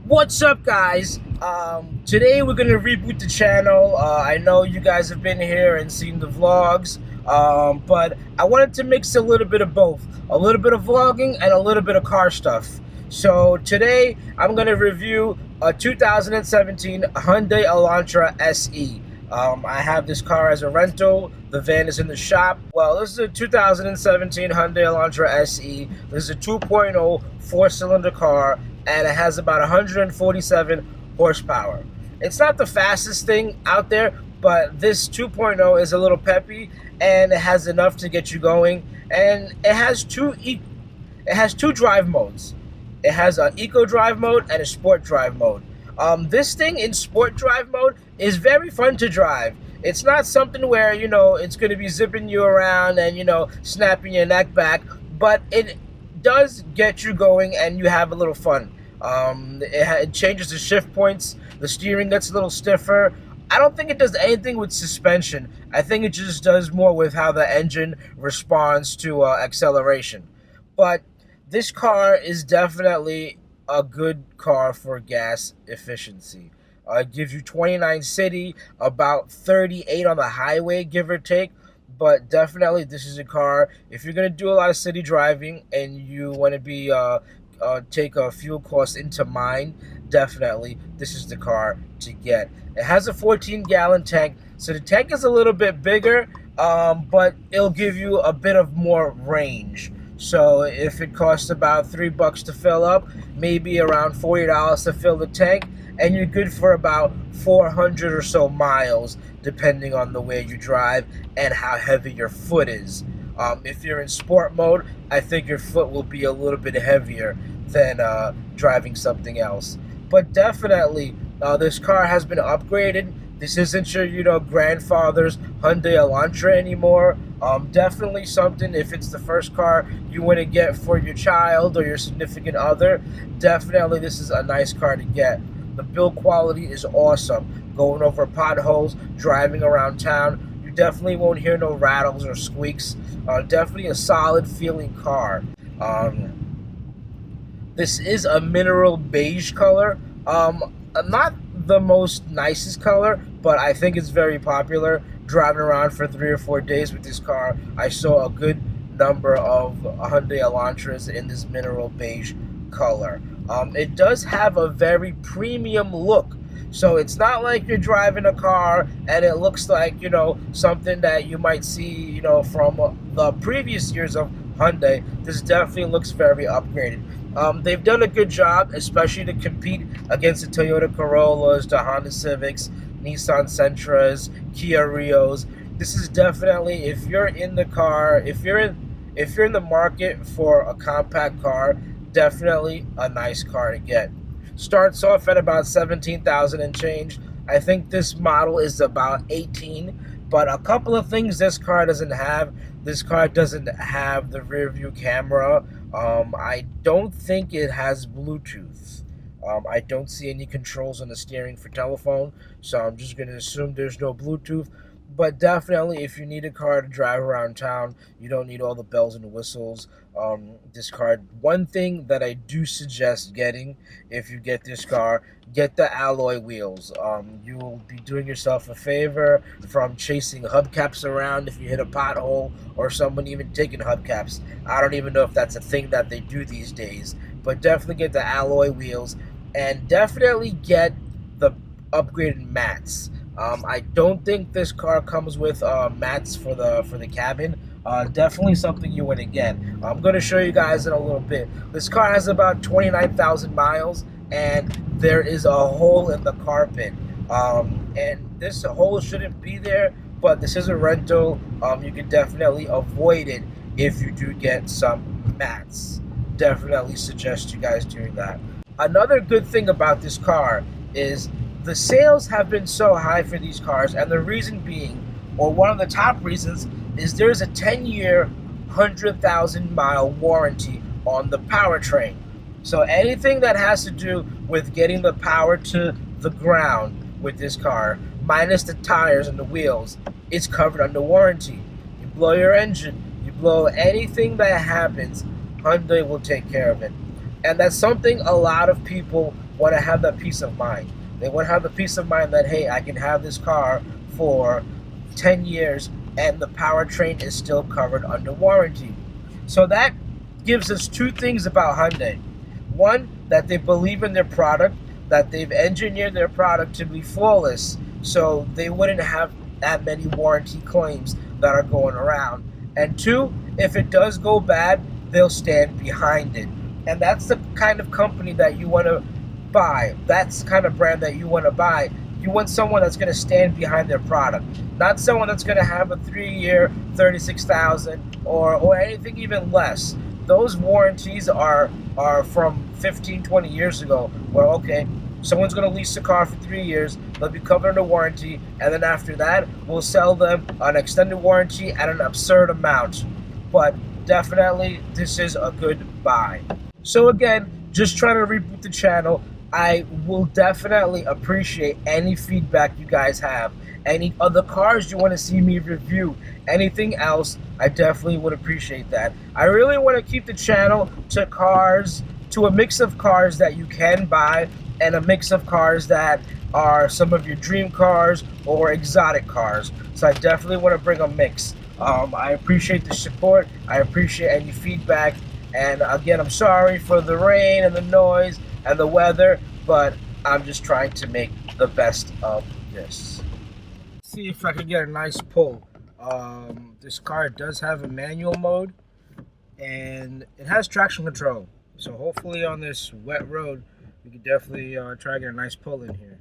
What's up, guys? Today we're gonna reboot the channel. I know you guys have been here and seen the vlogs, but I wanted to mix a little bit of both, a little bit of vlogging and a little bit of car stuff. So today I'm gonna review a 2017 Hyundai Elantra SE. I have this car as a rental. The van is in the shop. Well, this is a 2017 Hyundai Elantra SE. This is a 2.0 four-cylinder car, and it has about 147 horsepower. It's not the fastest thing out there, but this 2.0 is a little peppy, and it has enough to get you going. And it has two drive modes. It has an eco drive mode and a sport drive mode. This thing in sport drive mode is very fun to drive. It's not something where, it's going to be zipping you around and, snapping your neck back, but it does get you going and you have a little fun. It changes the shift points. The steering gets a little stiffer. I don't think it does anything with suspension. I think it just does more with how the engine responds to acceleration. But this car is definitely a good car for gas efficiency. It gives you 29 city, about 38 on the highway, give or take. But definitely, this is a car, if you're going to do a lot of city driving and you want to be take a fuel cost into mind, definitely this is the car to get. It has a 14-gallon tank, so the tank is a little bit bigger, but it'll give you a bit of more range. So if it costs about $3 to fill up, maybe around $40 to fill the tank, and you're good for about 400 or so miles, depending on the way you drive and how heavy your foot is. If you're in sport mode, I think your foot will be a little bit heavier than driving something else. But definitely, this car has been upgraded. This isn't your, grandfather's Hyundai Elantra anymore. Definitely something, if it's the first car you want to get for your child or your significant other, definitely this is a nice car to get. The build quality is awesome. Going over potholes, driving around town, you definitely won't hear no rattles or squeaks. Definitely a solid feeling car. This is a mineral beige color. Not the most nicest color, but I think it's very popular. Driving around for 3 or 4 days with this car, I saw a good number of Hyundai Elantras in this mineral beige color. It does have a very premium look. So it's not like you're driving a car and it looks like, something that you might see, from the previous years of Hyundai. This definitely looks very upgraded. They've done a good job, especially to compete against the Toyota Corollas, the Honda Civics, Nissan Sentras, Kia Rios. This is definitely, if you're in the car, if you're in the market for a compact car, definitely a nice car to get. Starts off at about 17,000 and change. I think this model is about 18, but a couple of things this car doesn't have. This car doesn't have the rear view camera. I don't think it has Bluetooth. I don't see any controls on the steering for telephone, so I'm just going to assume there's no Bluetooth. But definitely, if you need a car to drive around town, you don't need all the bells and whistles. This car, one thing that I do suggest getting, if you get this car, get the alloy wheels. You will be doing yourself a favor from chasing hubcaps around if you hit a pothole, or someone even taking hubcaps. I don't even know if that's a thing that they do these days, but definitely get the alloy wheels, and definitely get the upgraded mats. I don't think this car comes with mats for the cabin. Definitely something you want to get. I'm going to show you guys in a little bit. This car has about 29,000 miles, and there is a hole in the carpet. And this hole shouldn't be there, but this is a rental. You can definitely avoid it if you do get some mats. Definitely suggest you guys doing that. Another good thing about this car is the sales have been so high for these cars, and the reason being, or one of the top reasons, is there's a 10-year, 100,000-mile warranty on the powertrain. So anything that has to do with getting the power to the ground with this car, minus the tires and the wheels, it's covered under warranty. You blow your engine, you blow anything that happens, Hyundai will take care of it. And that's something a lot of people want to have that peace of mind. They want to have the peace of mind that, hey, I can have this car for 10 years and the powertrain is still covered under warranty. So that gives us two things about Hyundai. One, that they believe in their product, that they've engineered their product to be flawless, so they wouldn't have that many warranty claims that are going around. And two, if it does go bad, they'll stand behind it. And that's the kind of company that you want to buy. That's the kind of brand that you want to buy. You want someone that's going to stand behind their product, not someone that's going to have a 3-year 36,000 or anything even less. Those warranties are from 15, 20 years ago, where, okay, someone's going to lease the car for 3 years, they'll be covered under warranty, and then after that, we'll sell them an extended warranty at an absurd amount. But definitely, this is a good buy. So again, just trying to reboot the channel. I will definitely appreciate any feedback you guys have. Any other cars you want to see me review, anything else, I definitely would appreciate that. I really want to keep the channel to a mix of cars that you can buy and a mix of cars that are some of your dream cars or exotic cars. So I definitely want to bring a mix. I appreciate the support. I appreciate any feedback. And again, I'm sorry for the rain and the noise and the weather, but I'm just trying to make the best of this. See if I can get a nice pull. This car does have a manual mode and it has traction control. So hopefully on this wet road, we can definitely try to get a nice pull in here.